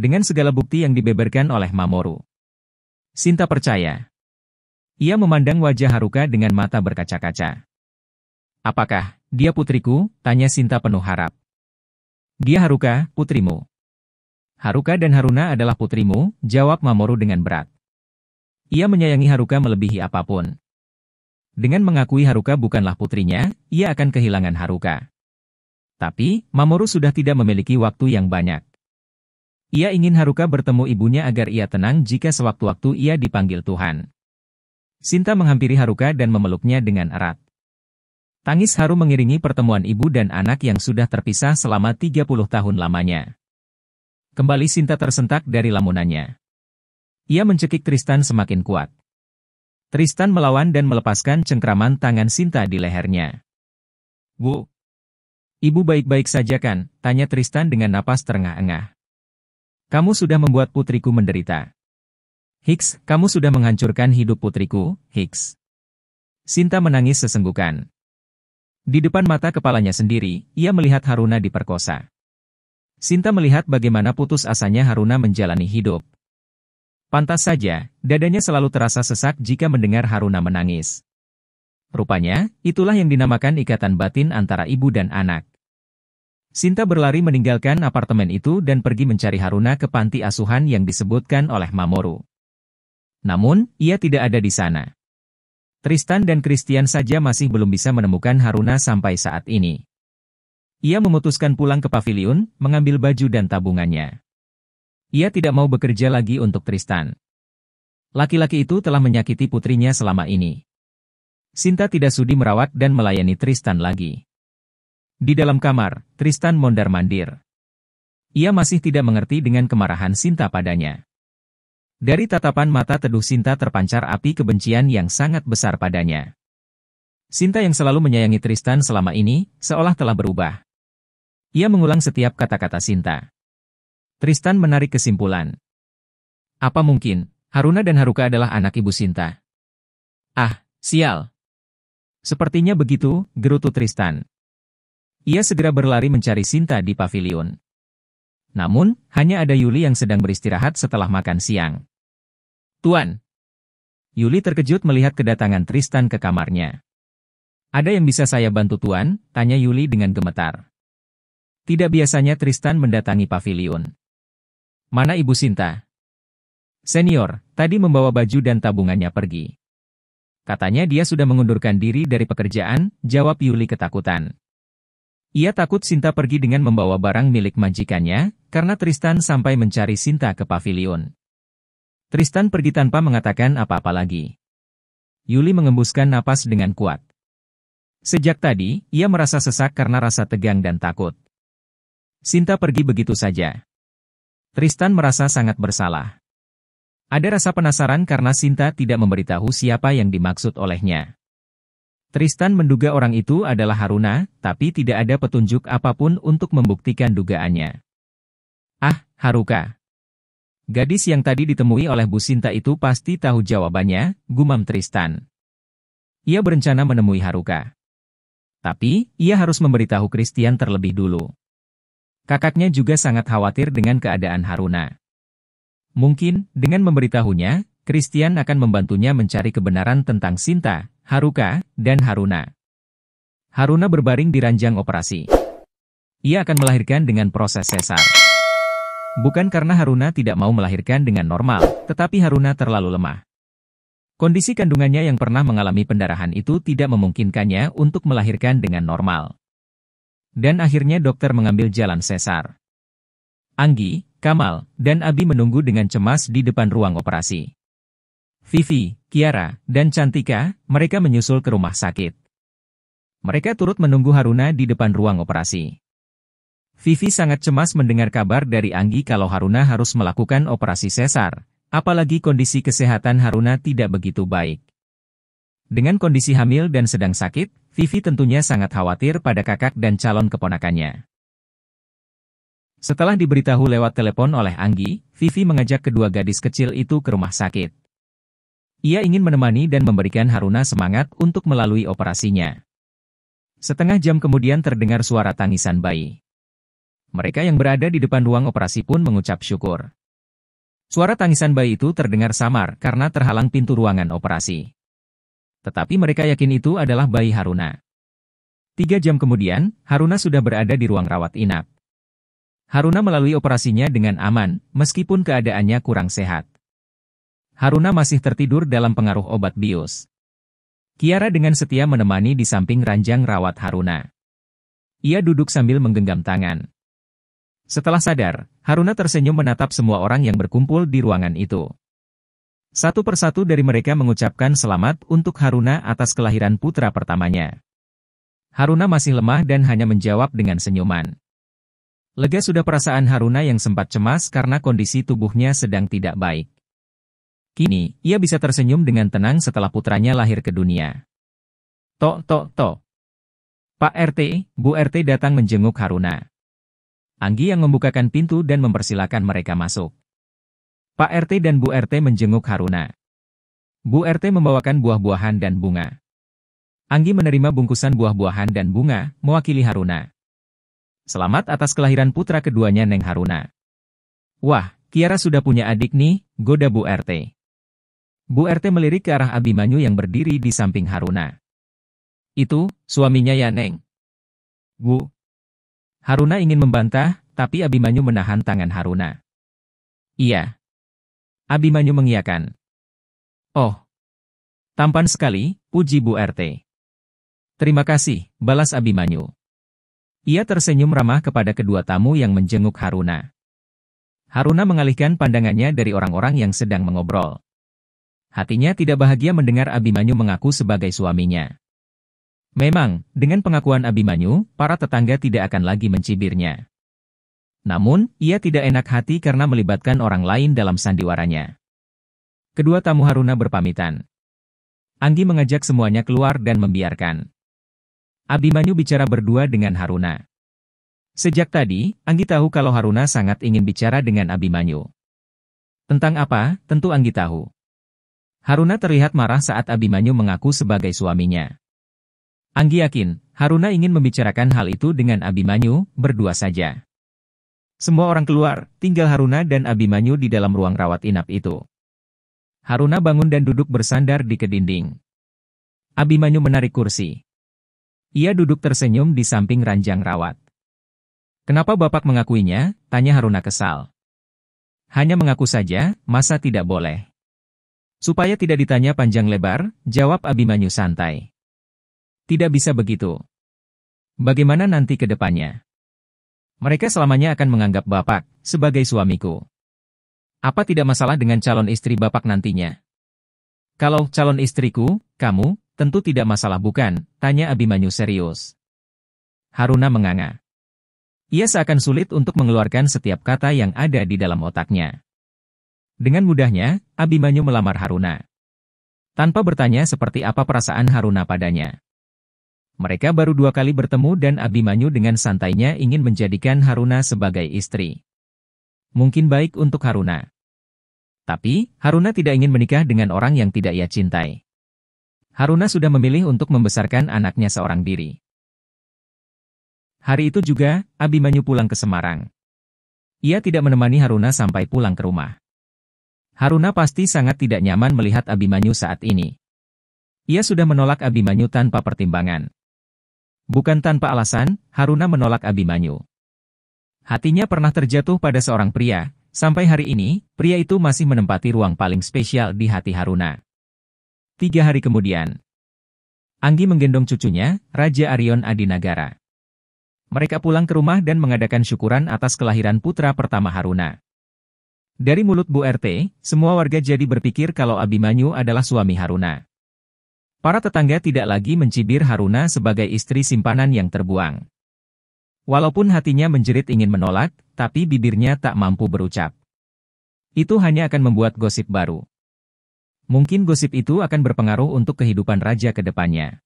Dengan segala bukti yang dibeberkan oleh Mamoru, Sinta percaya. Ia memandang wajah Haruka dengan mata berkaca-kaca. Apakah dia putriku? Tanya Sinta penuh harap. Dia Haruka, putrimu. Haruka dan Haruna adalah putrimu, jawab Mamoru dengan berat. Ia menyayangi Haruka melebihi apapun. Dengan mengakui Haruka bukanlah putrinya, ia akan kehilangan Haruka. Tapi, Mamoru sudah tidak memiliki waktu yang banyak. Ia ingin Haruka bertemu ibunya agar ia tenang jika sewaktu-waktu ia dipanggil Tuhan. Sinta menghampiri Haruka dan memeluknya dengan erat. Tangis haru mengiringi pertemuan ibu dan anak yang sudah terpisah selama 30 tahun lamanya. Kembali Sinta tersentak dari lamunannya. Ia mencekik Tristan semakin kuat. Tristan melawan dan melepaskan cengkraman tangan Sinta di lehernya. Bu, ibu baik-baik saja kan? Tanya Tristan dengan napas terengah-engah. Kamu sudah membuat putriku menderita. Hicks, kamu sudah menghancurkan hidup putriku, Hicks. Sinta menangis sesenggukan. Di depan mata kepalanya sendiri, ia melihat Haruna diperkosa. Sinta melihat bagaimana putus asanya Haruna menjalani hidup. Pantas saja, dadanya selalu terasa sesak jika mendengar Haruna menangis. Rupanya, itulah yang dinamakan ikatan batin antara ibu dan anak. Sinta berlari meninggalkan apartemen itu dan pergi mencari Haruna ke panti asuhan yang disebutkan oleh Mamoru. Namun, ia tidak ada di sana. Tristan dan Christian saja masih belum bisa menemukan Haruna sampai saat ini. Ia memutuskan pulang ke paviliun, mengambil baju dan tabungannya. Ia tidak mau bekerja lagi untuk Tristan. Laki-laki itu telah menyakiti putrinya selama ini. Sinta tidak sudi merawat dan melayani Tristan lagi. Di dalam kamar, Tristan mondar-mandir. Ia masih tidak mengerti dengan kemarahan Sinta padanya. Dari tatapan mata teduh Sinta terpancar api kebencian yang sangat besar padanya. Sinta yang selalu menyayangi Tristan selama ini, seolah telah berubah. Ia mengulang setiap kata-kata Sinta. Tristan menarik kesimpulan. Apa mungkin, Haruna dan Haruka adalah anak ibu Sinta? Ah, sial. Sepertinya begitu, gerutu Tristan. Ia segera berlari mencari Sinta di paviliun. Namun, hanya ada Yuli yang sedang beristirahat setelah makan siang. Tuan. Yuli terkejut melihat kedatangan Tristan ke kamarnya. Ada yang bisa saya bantu Tuan? Tanya Yuli dengan gemetar. Tidak biasanya Tristan mendatangi paviliun. Mana Ibu Sinta? Senior, tadi membawa baju dan tabungannya pergi. Katanya dia sudah mengundurkan diri dari pekerjaan, jawab Yuli ketakutan. Ia takut Sinta pergi dengan membawa barang milik majikannya, karena Tristan sampai mencari Sinta ke paviliun. Tristan pergi tanpa mengatakan apa-apa lagi. Yuli mengembuskan napas dengan kuat. Sejak tadi, ia merasa sesak karena rasa tegang dan takut. Sinta pergi begitu saja. Tristan merasa sangat bersalah. Ada rasa penasaran karena Sinta tidak memberitahu siapa yang dimaksud olehnya. Tristan menduga orang itu adalah Haruna, tapi tidak ada petunjuk apapun untuk membuktikan dugaannya. Ah, Haruka. Gadis yang tadi ditemui oleh Bu Sinta itu pasti tahu jawabannya, gumam Tristan. Ia berencana menemui Haruka. Tapi, ia harus memberitahu Christian terlebih dulu. Kakaknya juga sangat khawatir dengan keadaan Haruna. Mungkin, dengan memberitahunya, Christian akan membantunya mencari kebenaran tentang Sinta, Haruka, dan Haruna. Haruna berbaring di ranjang operasi. Ia akan melahirkan dengan proses sesar. Bukan karena Haruna tidak mau melahirkan dengan normal, tetapi Haruna terlalu lemah. Kondisi kandungannya yang pernah mengalami pendarahan itu tidak memungkinkannya untuk melahirkan dengan normal. Dan akhirnya dokter mengambil jalan sesar. Anggi, Kamal, dan Abi menunggu dengan cemas di depan ruang operasi. Vivi, Kiara, dan Cantika, mereka menyusul ke rumah sakit. Mereka turut menunggu Haruna di depan ruang operasi. Vivi sangat cemas mendengar kabar dari Anggi kalau Haruna harus melakukan operasi sesar, apalagi kondisi kesehatan Haruna tidak begitu baik. Dengan kondisi hamil dan sedang sakit, Vivi tentunya sangat khawatir pada kakak dan calon keponakannya. Setelah diberitahu lewat telepon oleh Anggi, Vivi mengajak kedua gadis kecil itu ke rumah sakit. Ia ingin menemani dan memberikan Haruna semangat untuk melalui operasinya. Setengah jam kemudian terdengar suara tangisan bayi. Mereka yang berada di depan ruang operasi pun mengucap syukur. Suara tangisan bayi itu terdengar samar karena terhalang pintu ruangan operasi. Tetapi mereka yakin itu adalah bayi Haruna. 3 jam kemudian, Haruna sudah berada di ruang rawat inap. Haruna melalui operasinya dengan aman, meskipun keadaannya kurang sehat. Haruna masih tertidur dalam pengaruh obat bius. Kiara dengan setia menemani di samping ranjang rawat Haruna. Ia duduk sambil menggenggam tangan. Setelah sadar, Haruna tersenyum menatap semua orang yang berkumpul di ruangan itu. Satu persatu dari mereka mengucapkan selamat untuk Haruna atas kelahiran putra pertamanya. Haruna masih lemah dan hanya menjawab dengan senyuman. Lega sudah perasaan Haruna yang sempat cemas karena kondisi tubuhnya sedang tidak baik. Kini, ia bisa tersenyum dengan tenang setelah putranya lahir ke dunia. Tok. Pak RT, Bu RT datang menjenguk Haruna. Anggi yang membukakan pintu dan mempersilakan mereka masuk. Pak RT dan Bu RT menjenguk Haruna. Bu RT membawakan buah-buahan dan bunga. Anggi menerima bungkusan buah-buahan dan bunga, mewakili Haruna. Selamat atas kelahiran putra keduanya Neng Haruna. Wah, Kiara sudah punya adik nih, goda Bu RT. Bu RT melirik ke arah Abimanyu yang berdiri di samping Haruna. Itu, suaminya ya Neng. Bu. Haruna ingin membantah, tapi Abimanyu menahan tangan Haruna. Iya. Abimanyu mengiyakan. Oh. Tampan sekali, puji Bu RT. Terima kasih, balas Abimanyu. Ia tersenyum ramah kepada kedua tamu yang menjenguk Haruna. Haruna mengalihkan pandangannya dari orang-orang yang sedang mengobrol. Hatinya tidak bahagia mendengar Abimanyu mengaku sebagai suaminya. Memang, dengan pengakuan Abimanyu, para tetangga tidak akan lagi mencibirnya. Namun, ia tidak enak hati karena melibatkan orang lain dalam sandiwaranya. Kedua tamu Haruna berpamitan. Anggi mengajak semuanya keluar dan membiarkan Abimanyu bicara berdua dengan Haruna. Sejak tadi, Anggi tahu kalau Haruna sangat ingin bicara dengan Abimanyu. Tentang apa, tentu Anggi tahu. Haruna terlihat marah saat Abimanyu mengaku sebagai suaminya. Anggi yakin, Haruna ingin membicarakan hal itu dengan Abimanyu, berdua saja. Semua orang keluar, tinggal Haruna dan Abimanyu di dalam ruang rawat inap itu. Haruna bangun dan duduk bersandar di kedinding. Abimanyu menarik kursi. Ia duduk tersenyum di samping ranjang rawat. Kenapa Bapak mengakuinya? Tanya Haruna kesal. Hanya mengaku saja, masa tidak boleh? Supaya tidak ditanya panjang lebar, jawab Abimanyu santai. Tidak bisa begitu. Bagaimana nanti ke depannya? Mereka selamanya akan menganggap Bapak sebagai suamiku. Apa tidak masalah dengan calon istri Bapak nantinya? Kalau calon istriku, kamu, tentu tidak masalah bukan? Tanya Abimanyu serius. Haruna menganga. Ia seakan sulit untuk mengeluarkan setiap kata yang ada di dalam otaknya. Dengan mudahnya, Abimanyu melamar Haruna. Tanpa bertanya seperti apa perasaan Haruna padanya. Mereka baru 2 kali bertemu dan Abimanyu dengan santainya ingin menjadikan Haruna sebagai istri. Mungkin baik untuk Haruna. Tapi, Haruna tidak ingin menikah dengan orang yang tidak ia cintai. Haruna sudah memilih untuk membesarkan anaknya seorang diri. Hari itu juga, Abimanyu pulang ke Semarang. Ia tidak menemani Haruna sampai pulang ke rumah. Haruna pasti sangat tidak nyaman melihat Abimanyu saat ini. Ia sudah menolak Abimanyu tanpa pertimbangan. Bukan tanpa alasan, Haruna menolak Abimanyu. Hatinya pernah terjatuh pada seorang pria, sampai hari ini, pria itu masih menempati ruang paling spesial di hati Haruna. 3 hari kemudian, Anggi menggendong cucunya, Raja Arion Adinagara. Mereka pulang ke rumah dan mengadakan syukuran atas kelahiran putra pertama Haruna. Dari mulut Bu RT, semua warga jadi berpikir kalau Abimanyu adalah suami Haruna. Para tetangga tidak lagi mencibir Haruna sebagai istri simpanan yang terbuang. Walaupun hatinya menjerit ingin menolak, tapi bibirnya tak mampu berucap. Itu hanya akan membuat gosip baru. Mungkin gosip itu akan berpengaruh untuk kehidupan raja ke depannya.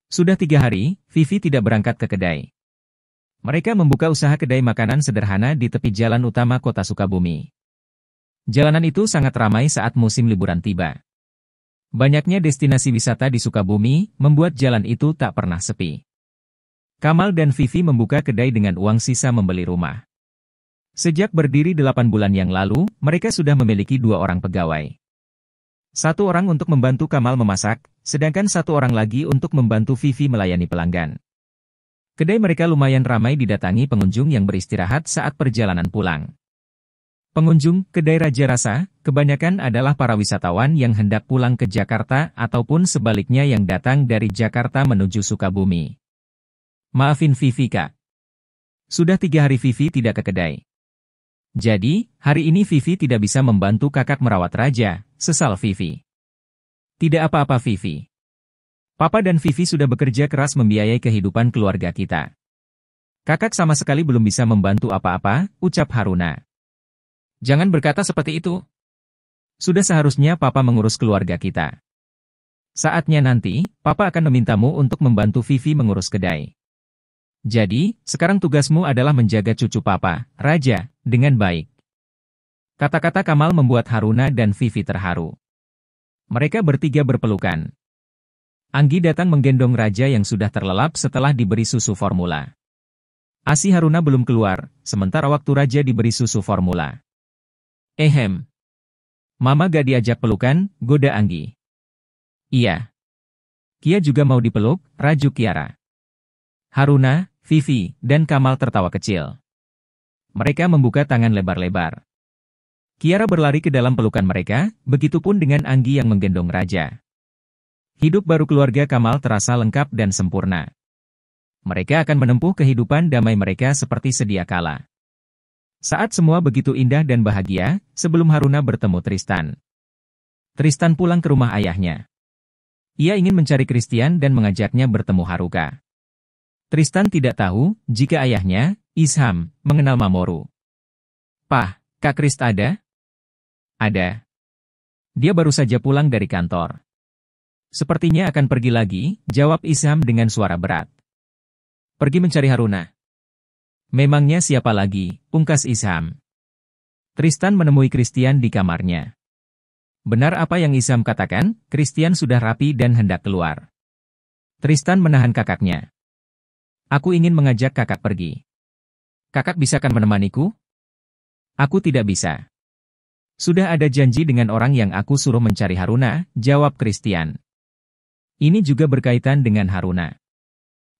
Sudah 3 hari, Vivi tidak berangkat ke kedai. Mereka membuka usaha kedai makanan sederhana di tepi jalan utama kota Sukabumi. Jalanan itu sangat ramai saat musim liburan tiba. Banyaknya destinasi wisata di Sukabumi membuat jalan itu tak pernah sepi. Kamal dan Vivi membuka kedai dengan uang sisa membeli rumah. Sejak berdiri 8 bulan yang lalu, mereka sudah memiliki 2 orang pegawai. 1 orang untuk membantu Kamal memasak, sedangkan 1 orang lagi untuk membantu Vivi melayani pelanggan. Kedai mereka lumayan ramai didatangi pengunjung yang beristirahat saat perjalanan pulang. Pengunjung kedai Raja Rasa, kebanyakan adalah para wisatawan yang hendak pulang ke Jakarta ataupun sebaliknya yang datang dari Jakarta menuju Sukabumi. Maafin Vivi Kak. Sudah 3 hari Vivi tidak ke kedai. Jadi, hari ini Vivi tidak bisa membantu kakak merawat Raja, sesal Vivi. Tidak apa-apa Vivi. Papa dan Vivi sudah bekerja keras membiayai kehidupan keluarga kita. Kakak sama sekali belum bisa membantu apa-apa, ucap Haruna. Jangan berkata seperti itu. Sudah seharusnya Papa mengurus keluarga kita. Saatnya nanti, Papa akan memintamu untuk membantu Vivi mengurus kedai. Jadi, sekarang tugasmu adalah menjaga cucu Papa, Raja, dengan baik. Kata-kata Kamal membuat Haruna dan Vivi terharu. Mereka bertiga berpelukan. Anggi datang menggendong Raja yang sudah terlelap setelah diberi susu formula. ASI Haruna belum keluar, sementara waktu Raja diberi susu formula. Mama gak diajak pelukan, goda Anggi. Iya. Kia juga mau dipeluk, rajuk Kiara. Haruna, Vivi, dan Kamal tertawa kecil. Mereka membuka tangan lebar-lebar. Kiara berlari ke dalam pelukan mereka, begitupun dengan Anggi yang menggendong Raja. Hidup baru keluarga Kamal terasa lengkap dan sempurna. Mereka akan menempuh kehidupan damai mereka seperti sedia kala. Saat semua begitu indah dan bahagia, sebelum Haruna bertemu Tristan. Tristan pulang ke rumah ayahnya. Ia ingin mencari Christian dan mengajaknya bertemu Haruka. Tristan tidak tahu jika ayahnya, Isham, mengenal Mamoru. Pah, Kak Krist ada? Ada. Dia baru saja pulang dari kantor. Sepertinya akan pergi lagi, jawab Isham dengan suara berat. Pergi mencari Haruna. Memangnya siapa lagi, pungkas Isham. Tristan menemui Christian di kamarnya. Benar apa yang Isham katakan, Christian sudah rapi dan hendak keluar. Tristan menahan kakaknya. Aku ingin mengajak kakak pergi. Kakak bisakan menemaniku? Aku tidak bisa. Sudah ada janji dengan orang yang aku suruh mencari Haruna, jawab Christian. Ini juga berkaitan dengan Haruna.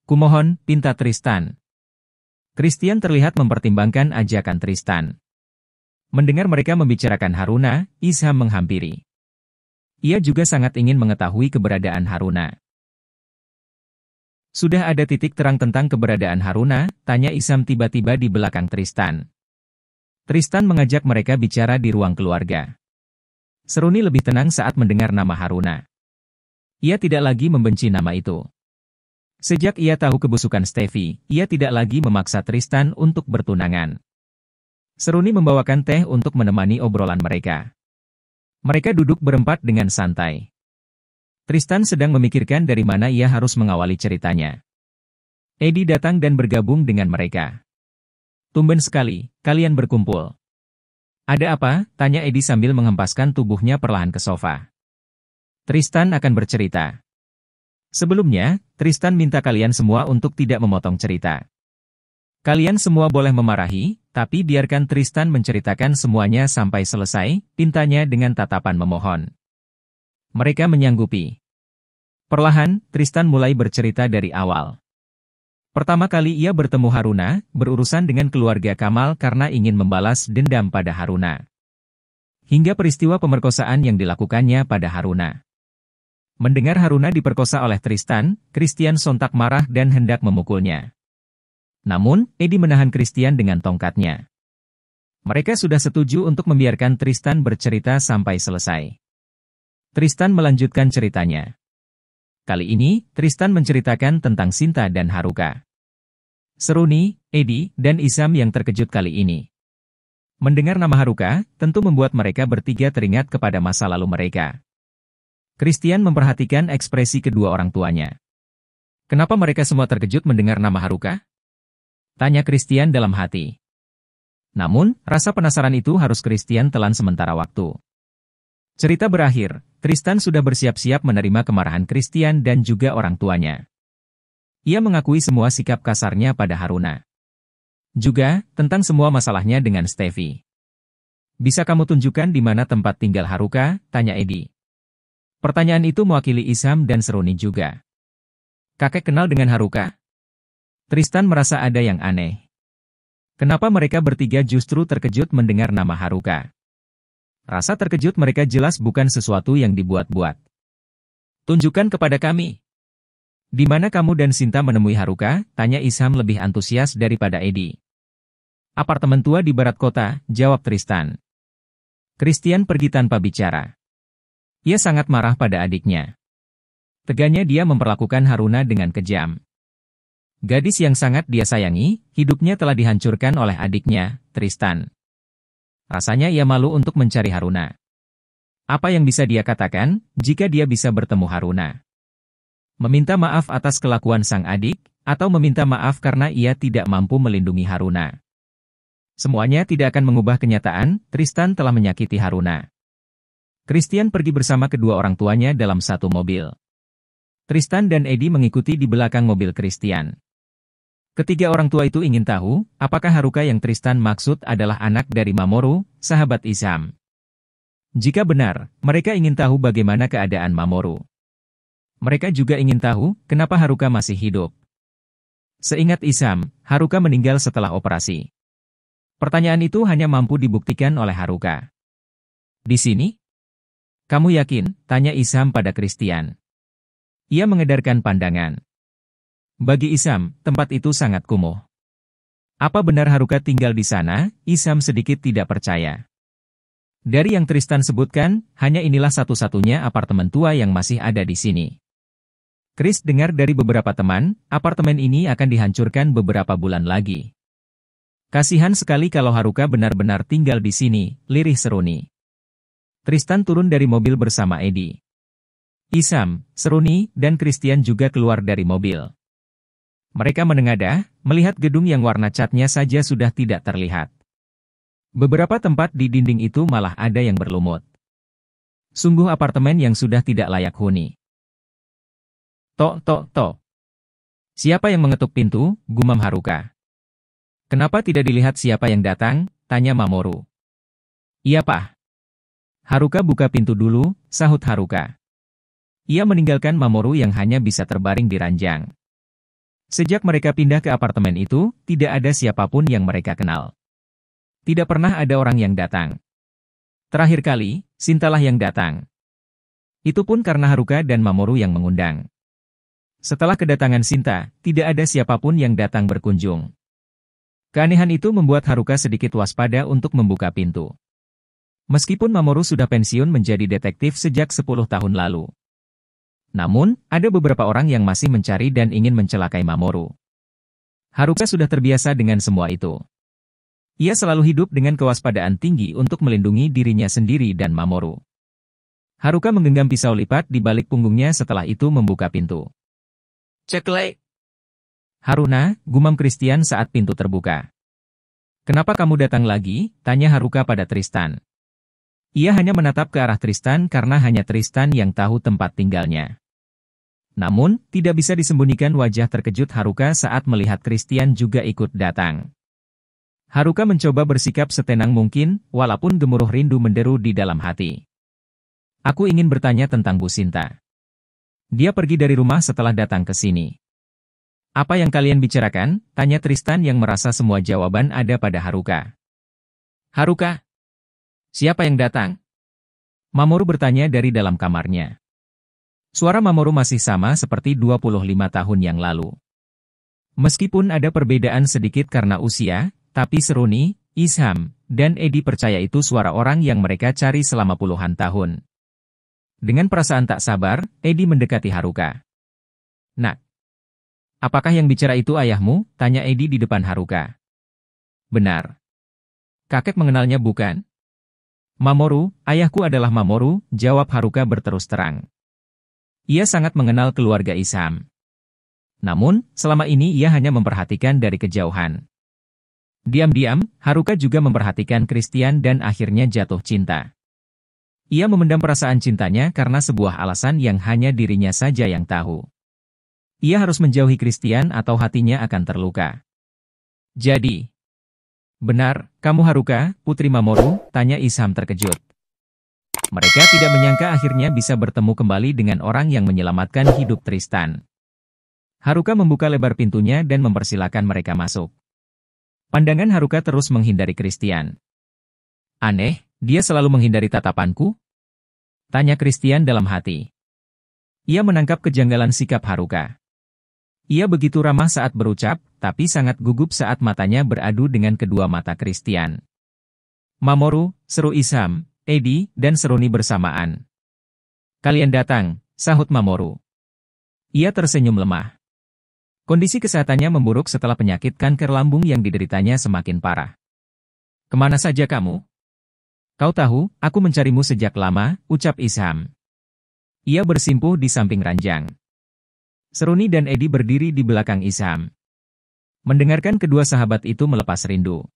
Kumohon, pinta Tristan. Christian terlihat mempertimbangkan ajakan Tristan. Mendengar mereka membicarakan Haruna, Isham menghampiri. Ia juga sangat ingin mengetahui keberadaan Haruna. Sudah ada titik terang tentang keberadaan Haruna, tanya Isham tiba-tiba di belakang Tristan. Tristan mengajak mereka bicara di ruang keluarga. Seruni lebih tenang saat mendengar nama Haruna. Ia tidak lagi membenci nama itu. Sejak ia tahu kebusukan Steffi, ia tidak lagi memaksa Tristan untuk bertunangan. Seruni membawakan teh untuk menemani obrolan mereka. Mereka duduk berempat dengan santai. Tristan sedang memikirkan dari mana ia harus mengawali ceritanya. Eddie datang dan bergabung dengan mereka. Tumben sekali, kalian berkumpul. Ada apa? Tanya Eddie sambil menghempaskan tubuhnya perlahan ke sofa. Tristan akan bercerita. Sebelumnya, Tristan minta kalian semua untuk tidak memotong cerita. Kalian semua boleh memarahi, tapi biarkan Tristan menceritakan semuanya sampai selesai, pintanya dengan tatapan memohon. Mereka menyanggupi. Perlahan, Tristan mulai bercerita dari awal. Pertama kali ia bertemu Haruna, berurusan dengan keluarga Kamal karena ingin membalas dendam pada Haruna. Hingga peristiwa pemerkosaan yang dilakukannya pada Haruna. Mendengar Haruna diperkosa oleh Tristan, Christian sontak marah dan hendak memukulnya. Namun, Eddie menahan Christian dengan tongkatnya. Mereka sudah setuju untuk membiarkan Tristan bercerita sampai selesai. Tristan melanjutkan ceritanya. Kali ini, Tristan menceritakan tentang Sinta dan Haruka. Seruni, Eddie, dan Isham yang terkejut kali ini. Mendengar nama Haruka, tentu membuat mereka bertiga teringat kepada masa lalu mereka. Christian memperhatikan ekspresi kedua orang tuanya. Kenapa mereka semua terkejut mendengar nama Haruka? Tanya Christian dalam hati. Namun, rasa penasaran itu harus Christian telan sementara waktu. Cerita berakhir, Tristan sudah bersiap-siap menerima kemarahan Christian dan juga orang tuanya. Ia mengakui semua sikap kasarnya pada Haruna. Juga, tentang semua masalahnya dengan Steffi. Bisa kamu tunjukkan di mana tempat tinggal Haruka? Tanya Eddie. Pertanyaan itu mewakili Isham dan Seruni juga. Kakek kenal dengan Haruka? Tristan merasa ada yang aneh. Kenapa mereka bertiga justru terkejut mendengar nama Haruka? Rasa terkejut mereka jelas bukan sesuatu yang dibuat-buat. Tunjukkan kepada kami. Di mana kamu dan Sinta menemui Haruka? Tanya Isham lebih antusias daripada Eddie. Apartemen tua di barat kota, jawab Tristan. Christian pergi tanpa bicara. Ia sangat marah pada adiknya. Teganya dia memperlakukan Haruna dengan kejam. Gadis yang sangat dia sayangi, hidupnya telah dihancurkan oleh adiknya, Tristan. Rasanya ia malu untuk mencari Haruna. Apa yang bisa dia katakan, jika dia bisa bertemu Haruna? Meminta maaf atas kelakuan sang adik, atau meminta maaf karena ia tidak mampu melindungi Haruna? Semuanya tidak akan mengubah kenyataan, Tristan telah menyakiti Haruna. Christian pergi bersama kedua orang tuanya dalam satu mobil. Tristan dan Eddie mengikuti di belakang mobil Christian. Ketiga orang tua itu ingin tahu, apakah Haruka yang Tristan maksud adalah anak dari Mamoru, sahabat Isham. Jika benar, mereka ingin tahu bagaimana keadaan Mamoru. Mereka juga ingin tahu, kenapa Haruka masih hidup. Seingat Isham, Haruka meninggal setelah operasi. Pertanyaan itu hanya mampu dibuktikan oleh Haruka. Di sini? Kamu yakin? Tanya Isham pada Christian. Ia mengedarkan pandangan. Bagi Isham, tempat itu sangat kumuh. Apa benar Haruka tinggal di sana? Isham sedikit tidak percaya. Dari yang Tristan sebutkan, hanya inilah satu-satunya apartemen tua yang masih ada di sini. Chris dengar dari beberapa teman, apartemen ini akan dihancurkan beberapa bulan lagi. Kasihan sekali kalau Haruka benar-benar tinggal di sini, lirih Seruni. Tristan turun dari mobil bersama Eddie. Isham, Seruni, dan Christian juga keluar dari mobil. Mereka menengadah, melihat gedung yang warna catnya saja sudah tidak terlihat. Beberapa tempat di dinding itu malah ada yang berlumut. Sungguh apartemen yang sudah tidak layak huni. Tok, tok, tok. Siapa yang mengetuk pintu? Gumam Haruka. Kenapa tidak dilihat siapa yang datang? Tanya Mamoru. Iya Pak. Haruka buka pintu dulu, sahut Haruka. Ia meninggalkan Mamoru yang hanya bisa terbaring di ranjang. Sejak mereka pindah ke apartemen itu, tidak ada siapapun yang mereka kenal. Tidak pernah ada orang yang datang. Terakhir kali, Sintalah yang datang. Itu pun karena Haruka dan Mamoru yang mengundang. Setelah kedatangan Sinta, tidak ada siapapun yang datang berkunjung. Keanehan itu membuat Haruka sedikit waspada untuk membuka pintu. Meskipun Mamoru sudah pensiun menjadi detektif sejak 10 tahun lalu. Namun, ada beberapa orang yang masih mencari dan ingin mencelakai Mamoru. Haruka sudah terbiasa dengan semua itu. Ia selalu hidup dengan kewaspadaan tinggi untuk melindungi dirinya sendiri dan Mamoru. Haruka menggenggam pisau lipat di balik punggungnya setelah itu membuka pintu. Ceklek! Haruna, gumam Christian saat pintu terbuka. Kenapa kamu datang lagi? Tanya Haruka pada Tristan. Ia hanya menatap ke arah Tristan karena hanya Tristan yang tahu tempat tinggalnya. Namun, tidak bisa disembunyikan wajah terkejut Haruka saat melihat Christian juga ikut datang. Haruka mencoba bersikap setenang mungkin, walaupun gemuruh rindu menderu di dalam hati. Aku ingin bertanya tentang Bu Sinta. Dia pergi dari rumah setelah datang ke sini. Apa yang kalian bicarakan? Tanya Tristan yang merasa semua jawaban ada pada Haruka. Haruka? Siapa yang datang? Mamoru bertanya dari dalam kamarnya. Suara Mamoru masih sama seperti 25 tahun yang lalu. Meskipun ada perbedaan sedikit karena usia, tapi Seruni, Isham, dan Eddie percaya itu suara orang yang mereka cari selama puluhan tahun. Dengan perasaan tak sabar, Eddie mendekati Haruka. Nak, apakah yang bicara itu ayahmu? Tanya Eddie di depan Haruka. Benar. Kakek mengenalnya bukan? Mamoru, ayahku adalah Mamoru, jawab Haruka berterus terang. Ia sangat mengenal keluarga Isham. Namun, selama ini ia hanya memperhatikan dari kejauhan. Diam-diam, Haruka juga memperhatikan Christian dan akhirnya jatuh cinta. Ia memendam perasaan cintanya karena sebuah alasan yang hanya dirinya saja yang tahu. Ia harus menjauhi Christian atau hatinya akan terluka. Jadi, benar, kamu Haruka, Putri Mamoru? Tanya Isham terkejut. Mereka tidak menyangka akhirnya bisa bertemu kembali dengan orang yang menyelamatkan hidup Tristan. Haruka membuka lebar pintunya dan mempersilakan mereka masuk. Pandangan Haruka terus menghindari Christian. Aneh, dia selalu menghindari tatapanku? Tanya Christian dalam hati. Ia menangkap kejanggalan sikap Haruka. Ia begitu ramah saat berucap, tapi sangat gugup saat matanya beradu dengan kedua mata Christian. Mamoru, seru Isham, Eddie, dan Seruni bersamaan. Kalian datang, sahut Mamoru. Ia tersenyum lemah. Kondisi kesehatannya memburuk setelah penyakit kanker lambung yang dideritanya semakin parah. Kemana saja kamu? Kau tahu, aku mencarimu sejak lama, ucap Isham. Ia bersimpuh di samping ranjang. Seruni dan Eddie berdiri di belakang Isham. Mendengarkan kedua sahabat itu melepas rindu.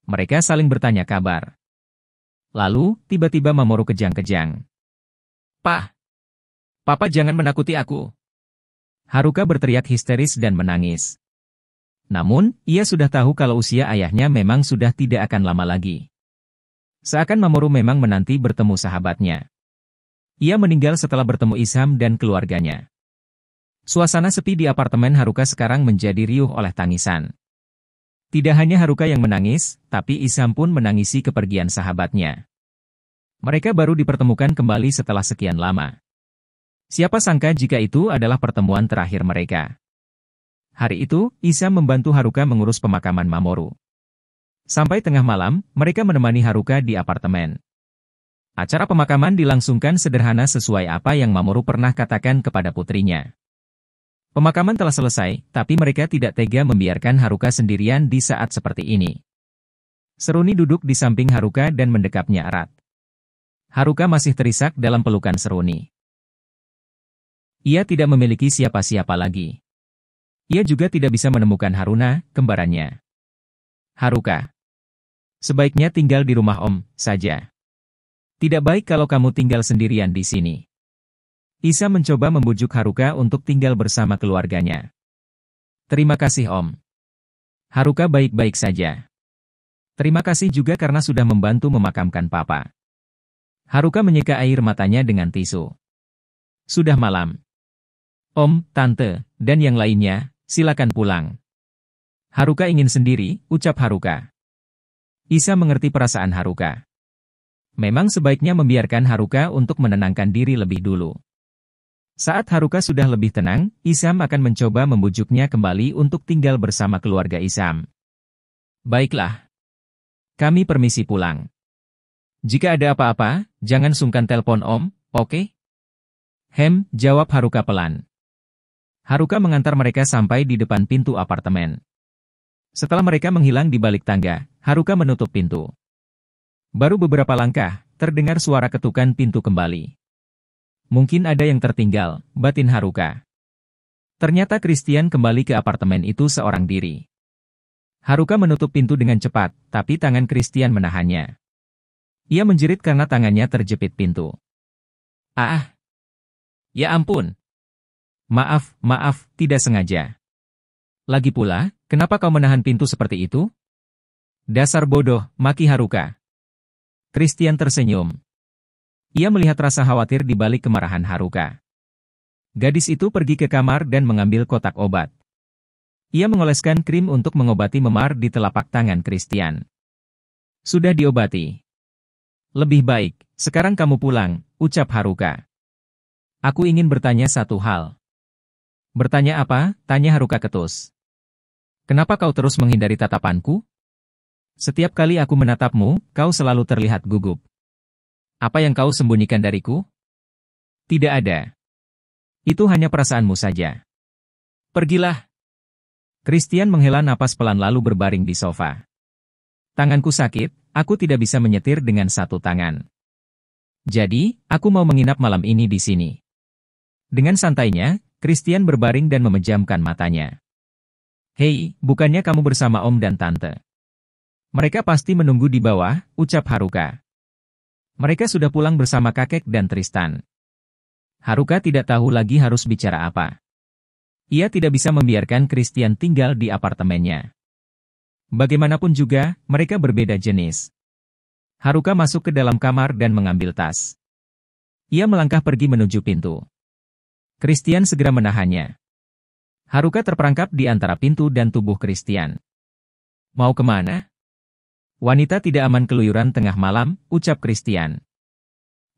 Mereka saling bertanya kabar. Lalu, tiba-tiba Mamoru kejang-kejang. Papa jangan menakuti aku. Haruka berteriak histeris dan menangis. Namun, ia sudah tahu kalau usia ayahnya memang sudah tidak akan lama lagi. Seakan Mamoru memang menanti bertemu sahabatnya. Ia meninggal setelah bertemu Isham dan keluarganya. Suasana sepi di apartemen Haruka sekarang menjadi riuh oleh tangisan. Tidak hanya Haruka yang menangis, tapi Isham pun menangisi kepergian sahabatnya. Mereka baru dipertemukan kembali setelah sekian lama. Siapa sangka jika itu adalah pertemuan terakhir mereka. Hari itu, Isham membantu Haruka mengurus pemakaman Mamoru. Sampai tengah malam, mereka menemani Haruka di apartemen. Acara pemakaman dilangsungkan sederhana sesuai apa yang Mamoru pernah katakan kepada putrinya. Pemakaman telah selesai, tapi mereka tidak tega membiarkan Haruka sendirian di saat seperti ini. Seruni duduk di samping Haruka dan mendekapnya erat. Haruka masih terisak dalam pelukan Seruni. Ia tidak memiliki siapa-siapa lagi. Ia juga tidak bisa menemukan Haruna, kembarannya. Haruka. Sebaiknya tinggal di rumah Om saja. Tidak baik kalau kamu tinggal sendirian di sini. Isham mencoba membujuk Haruka untuk tinggal bersama keluarganya. Terima kasih Om. Haruka baik-baik saja. Terima kasih juga karena sudah membantu memakamkan Papa. Haruka menyeka air matanya dengan tisu. Sudah malam. Om, Tante, dan yang lainnya, silakan pulang. Haruka ingin sendiri, ucap Haruka. Isham mengerti perasaan Haruka. Memang sebaiknya membiarkan Haruka untuk menenangkan diri lebih dulu. Saat Haruka sudah lebih tenang, Isham akan mencoba membujuknya kembali untuk tinggal bersama keluarga Isham. Baiklah. Kami permisi pulang. Jika ada apa-apa, jangan sungkan telepon Om, oke? Jawab Haruka pelan. Haruka mengantar mereka sampai di depan pintu apartemen. Setelah mereka menghilang di balik tangga, Haruka menutup pintu. Baru beberapa langkah, terdengar suara ketukan pintu kembali. Mungkin ada yang tertinggal, batin Haruka. Ternyata Christian kembali ke apartemen itu seorang diri. Haruka menutup pintu dengan cepat, tapi tangan Christian menahannya. Ia menjerit karena tangannya terjepit pintu. Ah! Ya ampun! Maaf, tidak sengaja. Lagi pula, kenapa kau menahan pintu seperti itu? Dasar bodoh, maki Haruka. Christian tersenyum. Ia melihat rasa khawatir di balik kemarahan Haruka. Gadis itu pergi ke kamar dan mengambil kotak obat. Ia mengoleskan krim untuk mengobati memar di telapak tangan Christian. Sudah diobati. Lebih baik, sekarang kamu pulang, ucap Haruka. Aku ingin bertanya satu hal. Bertanya apa? Tanya Haruka ketus. Kenapa kau terus menghindari tatapanku? Setiap kali aku menatapmu, kau selalu terlihat gugup. Apa yang kau sembunyikan dariku? Tidak ada. Itu hanya perasaanmu saja. Pergilah. Christian menghela napas pelan lalu berbaring di sofa. Tanganku sakit, aku tidak bisa menyetir dengan satu tangan. Jadi, aku mau menginap malam ini di sini. Dengan santainya, Christian berbaring dan memejamkan matanya. Hei, bukannya kamu bersama Om dan Tante? Mereka pasti menunggu di bawah, ucap Haruka. Mereka sudah pulang bersama kakek dan Tristan. Haruka tidak tahu lagi harus bicara apa. Ia tidak bisa membiarkan Christian tinggal di apartemennya. Bagaimanapun juga, mereka berbeda jenis. Haruka masuk ke dalam kamar dan mengambil tas. Ia melangkah pergi menuju pintu. Christian segera menahannya. Haruka terperangkap di antara pintu dan tubuh Christian. Mau kemana? Wanita tidak aman keluyuran tengah malam, ucap Christian.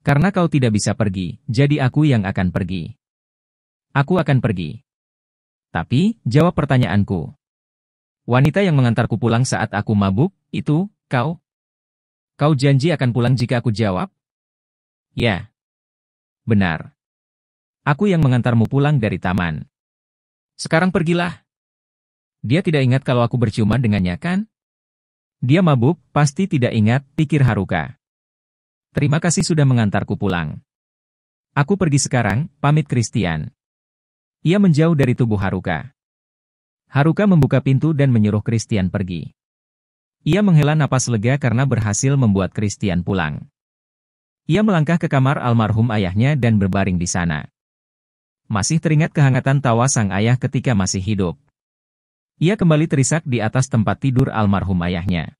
Karena kau tidak bisa pergi, jadi aku yang akan pergi. Aku akan pergi. Tapi, jawab pertanyaanku. Wanita yang mengantarku pulang saat aku mabuk, itu, kau? Kau janji akan pulang jika aku jawab? Ya. Benar. Aku yang mengantarmu pulang dari taman. Sekarang pergilah. Dia tidak ingat kalau aku berciuman dengannya kan? Dia mabuk, pasti tidak ingat, pikir Haruka. Terima kasih sudah mengantarku pulang. Aku pergi sekarang, pamit Christian. Ia menjauh dari tubuh Haruka. Haruka membuka pintu dan menyuruh Christian pergi. Ia menghela napas lega karena berhasil membuat Christian pulang. Ia melangkah ke kamar almarhum ayahnya dan berbaring di sana. Masih teringat kehangatan tawa sang ayah ketika masih hidup. Ia kembali terisak di atas tempat tidur almarhum ayahnya.